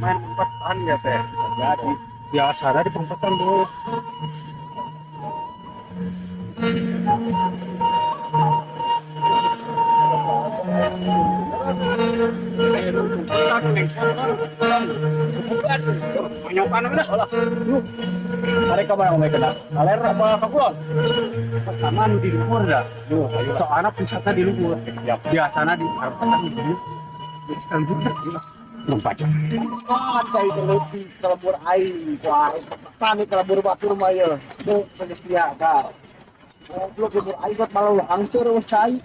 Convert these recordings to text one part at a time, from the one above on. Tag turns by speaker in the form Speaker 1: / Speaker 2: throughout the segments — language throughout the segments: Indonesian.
Speaker 1: Main umpetan ya teh. Jadi biasa ada di umpetan dulu. Mereka barang mereka dah. Aler apa kakulon? Taman di luhur dah. Soalnya pusatnya di luhur. Ya biasanya di perempatan di sini. Sekarang juga membaca.
Speaker 2: Cai teleti kalabur aing wah tani kalabur batur mah ye tuh sia ka goblok kalabur aing buat malu hancur wes cai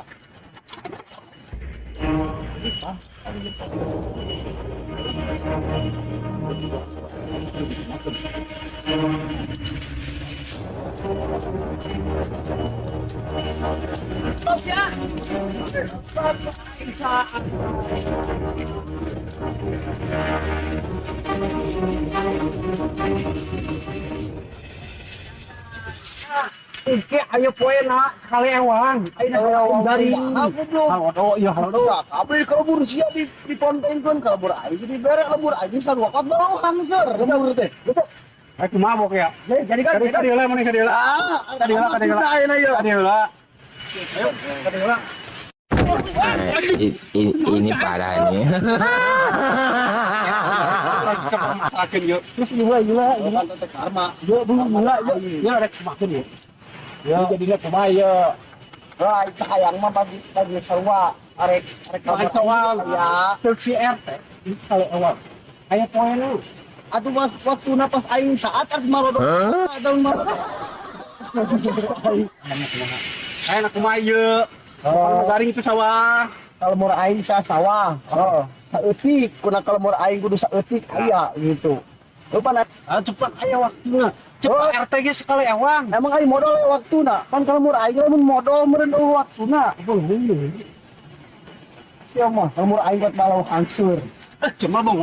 Speaker 1: Oke, ayo poe nak sekali ewang. Ayo dari
Speaker 2: aku belum
Speaker 1: halo iya halo.
Speaker 2: tapi kalabur sia di pontenkeun kalabur aing di bere kalabur aing sarua ka baru hancur kalabur teh
Speaker 1: Aku mabok ya. Jadi kan tadi lah mana tadi lah. Tadi lah. Tadi lah. Ayo, tadi lah.
Speaker 3: Ini parah nih.
Speaker 1: Makin yuk. Terus gila.
Speaker 2: karma
Speaker 1: Yuk gila. Ya rek semakin ya. Ya jadinya kemaya.
Speaker 2: lah itu hayang mah bagi sarua arek
Speaker 1: Kalau soal
Speaker 2: ya
Speaker 1: search RT itu kalau awal. Ayo poe lu.
Speaker 2: atuh pas waktu napas aing saat arep marodo daun marodo
Speaker 1: Ayo nak kemaya. Garing itu sawah.
Speaker 2: kalau mau aing sawah saeutik kuna kalau mau aing kudu saeutik aya gitu lupa na
Speaker 1: Cepat ayo waktunya. Cepat RT ge sekali ewang.
Speaker 2: emang aing modal waktuna kan kalau mau aing lamun modal meureun waktuna ya mah kalau mau aing buat malau hancur
Speaker 1: Cuma bang.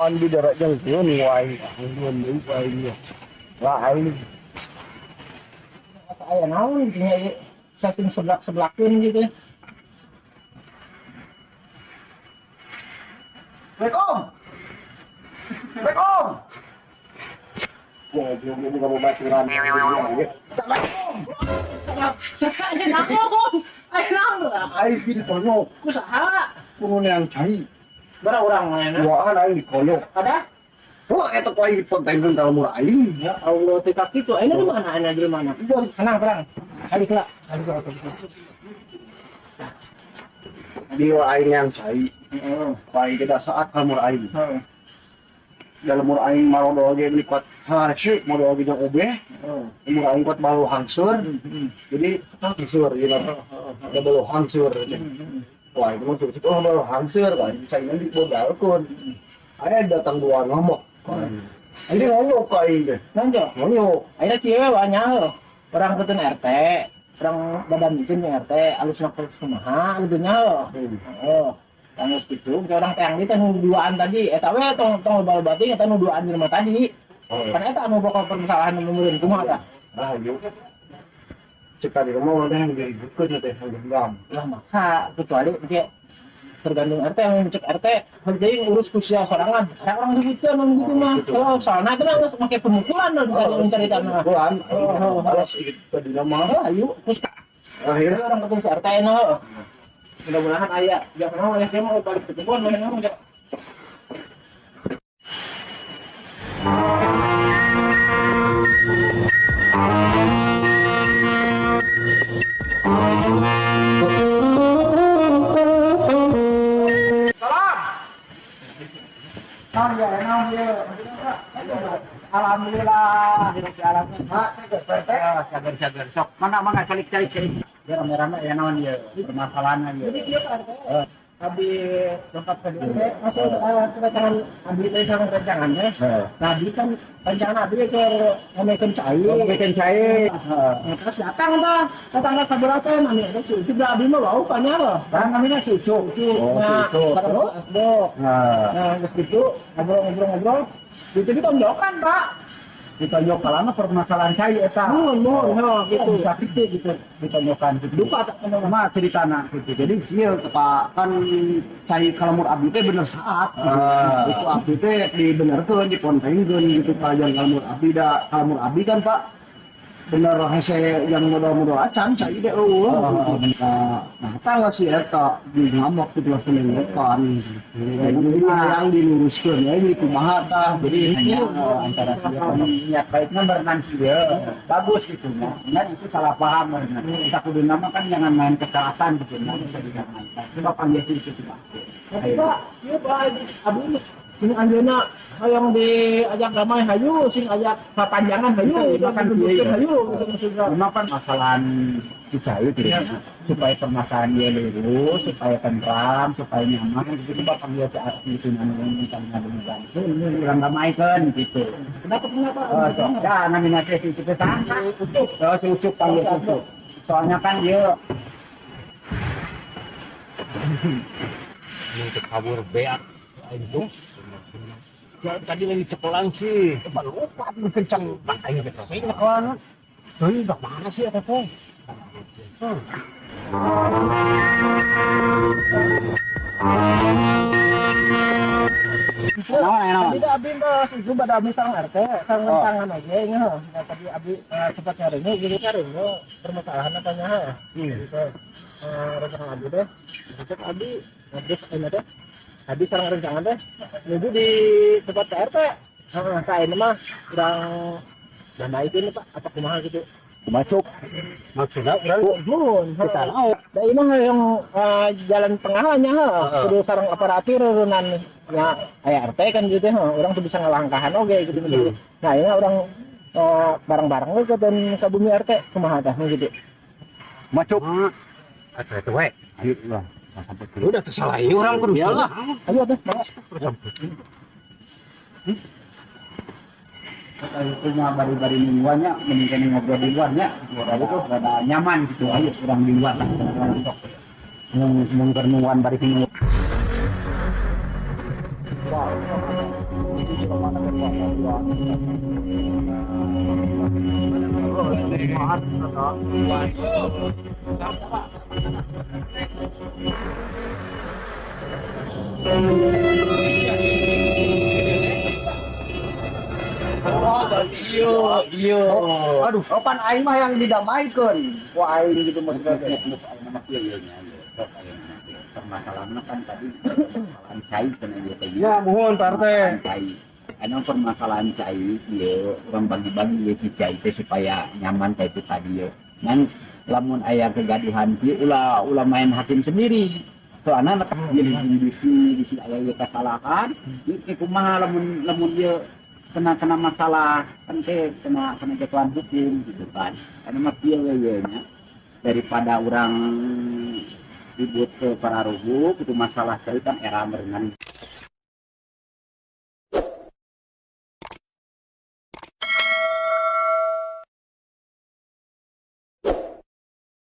Speaker 2: on di darat jeung sieun wae anggeun wae lah aing
Speaker 4: Aya naon sih saking seblak-seblakeun gitu.
Speaker 2: Assalamualaikum. Assalamualaikum. Wah, belum kamu baturan.
Speaker 4: Siapa aja nakon? Ayo naon?
Speaker 2: Aing di kono.
Speaker 4: Kusaha?
Speaker 2: Punun yang cai.
Speaker 4: Berapa orang mana?
Speaker 2: Wah, aing di kono.
Speaker 4: Ada?
Speaker 2: Wah, eta ku aing di pontenkeun kalau murah aing.
Speaker 4: Ya Allah, tikak itu. Ini di mana? Ini di mana? Senang, perang. Adik lah.
Speaker 2: Di aing yang cai. Pai kita saat kalau murah aing. Dalam murah aing marodo ge lipat hareup marodo ge jeung obe. Murah aing kuat balu hancur. Jadi hancur ieu ada balu hancur. Wah, itu mah cukup balu hancur, wah cai nanti bodalkeun. Aya datang dua ngomong. Ini ngomong ka aing teh.
Speaker 4: Nanti.
Speaker 2: Ngomong.
Speaker 4: Ayo kieu banyak. Orang keuten RT. Orang badan bikin RT. Alus nak kumaha alutnya. Oh. Tangis gitu, ke orang tayang di tanu duaan tadi, eta we tong bal bating eta nu duaan di rumah tadi. Kan eta anu pokok permasalahan nu meureun kumaha tah?
Speaker 2: Ah, ieu. Cek tadi rumah ada yang diributkeun teh dendam.
Speaker 4: Lah maksa kecuali dia tergantung RT yang cek RT jadi urus kusia sorangan. Ada orang ributkeun anu gitu mah. Kalau soalna teh geus make pemukulan dan mencari tanah.
Speaker 2: Bulan, harus ikut tadi nama.
Speaker 4: Ayo, terus
Speaker 2: Akhirnya
Speaker 4: orang ketemu si RT na. Mudah-mudahan aya jangan mau ya dia mau balik ke kebun main mau enggak.
Speaker 1: Salam. Nah ya. cager sok mana calik dia rame-rame ya naon dia permasalahannya dia.
Speaker 4: Jadi dia kan abi lengkap tadi masuk kedatangan abi tadi sama rencangannya. Nah, di kan rencana abi ke ngamekeun cai. Terus datang ke sabaraten anu ada si Ucup da abi mah bau kanya loh. Kan namanya si Ucup. Nah, terus nah, geus kitu ngobrol. Itu ditonjokan, Pak.
Speaker 1: Ditonjok kalana permasalahan cai eta.
Speaker 4: Gitu.
Speaker 1: Bisa gitu ditonjokan gitu. Duka mah ceritana gitu. Jadi ieu kan cai kalamur abdi teh bener saat. Itu abdi teh dibenerkeun dikontenkeun gitu kajian kalamur abdi kan Pak. Bener hese yang modal acan cai teh nah tangga si eta di ngamuk gitu penelpon. Jadi yang diluruskeun ya ini kumaha tah. Jadi hanya antara niat baiknya berenang sih ya bagus gitu ya. Nah itu salah paham kita kudu nama kan jangan main kekerasan gitu ya. Bisa digantikan. Coba panggil situ Pak.
Speaker 4: Tapi Pak, iya Pak, abi sing anjeunna hayang diajak damai hayu, sing ajak papanjangan hayu,
Speaker 1: Makan
Speaker 4: dudukkeun
Speaker 1: kieu.
Speaker 4: hayu gitu maksudnya.
Speaker 1: Cuma kan masalahan dicari gitu ya. Supaya permasalahan dia lurus, supaya tentram, supaya nyaman gitu coba panggil itu namanya misalnya dengan ini orang damaikan gitu.
Speaker 4: Kenapa?
Speaker 1: Ya namanya teh itu tetangga ucuk. Si ucuk panggil ucuk. Soalnya kan dia
Speaker 3: Untuk kabur beak itu.
Speaker 1: tadi lagi cekelang sih.
Speaker 3: Lupa kencang pakai gitu. Saya kan.
Speaker 1: Ini udah mana sih eta teh?
Speaker 4: Tadi abi bos, itu pada abi sang RT, sang tangan aja nya. Nah, tadi abi cepat carinya, jadi carinya permasalahan apanya. Gitu. Rencana abi deh. Cek abi ngabis ini teh. Abi sareng rencangan teh menuju di tempat RT. Nah, saya ini mah kurang damai ini Pak, apa kumaha gitu.
Speaker 1: Masuk. Maksudnya
Speaker 4: Nuhun,
Speaker 1: kita tahu.
Speaker 4: da ieu mah yang jalan tengahnya kudu sareng aparatur reunan nya aya RT kan gitu orang tuh bisa ngelangkahan oge gitu. Nah, ini orang bareng-bareng we dan sabumi RT kumaha tah gitu.
Speaker 1: Masuk.
Speaker 3: Atau itu we.
Speaker 1: Ayo lah. Sampai dulu.
Speaker 3: Udah tersalah orang kudu
Speaker 1: Iyalah.
Speaker 4: Ayo atuh, mangga.
Speaker 1: Itu mah bari-bari mingguannya mending ngobrol di luarnya. Itu rada nyaman gitu. Ayo orang di luar lah. Mengkernuan bari sini. Iya. Aduh, kapan aing mah yang didamaikan. Wah, aing gitu maksudnya aing mah kieu nya. Permasalahan kan tadi permasalahan cai kan dia teh. Ya, mohon Pak RT. Anu permasalahan cai ieu urang bagi-bagi ye si cai teh supaya nyaman kayak itu tadi ye. Dan lamun aya kegaduhan kieu ulah main hakim sendiri. Soalnya jadi bisi aya ye kesalahan, ieu kumaha lamun dia kena masalah kan teh kena jatuhan hukum gitu kan karena mah kieu we nya daripada orang ribut ke para rubuh itu masalah cai kan era merengan